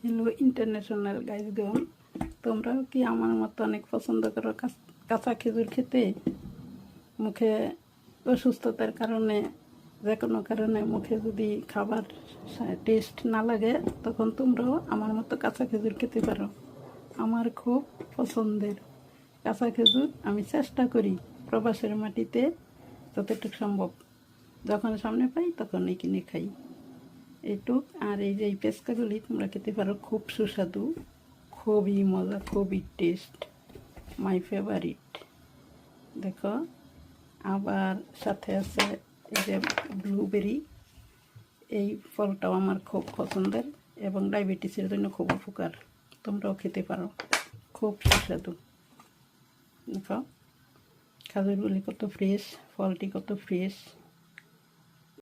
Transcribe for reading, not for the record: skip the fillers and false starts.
Hello international গাইজগণ, তোমরাও কি আমার মতো অনেক পছন্দ করো কাঁচা খেজুর খেতে? মুখে অসুস্থতার কারণে, যে কোনো কারণে মুখে যদি খাবার টেস্ট না লাগে, তখন তোমরাও আমার মতো কাঁচা খেজুর খেতে পারো। আমার খুব পছন্দের কাঁচা খেজুর আমি চেষ্টা করি প্রবাসের মাটিতে যতটুকু সম্ভব, যখন সামনে পাই তখনই কিনে খাই এইটুক। আর এই যে এই পেস্কাগুলি তোমরা খেতে পারো, খুব সুস্বাদু, খুবই মজা, খুবই টেস্ট, মাই ফেভারিট। দেখো, আবার সাথে আছে এই যে ব্লুবেরি, এই ফলটাও আমার খুব পছন্দের এবং ডায়াবেটিসের জন্য খুব উপকার। তোমরাও খেতে পারো, খুব সুস্বাদু। দেখো খেজুরগুলি কত ফ্রেশ, ফলটি কত ফ্রেশ।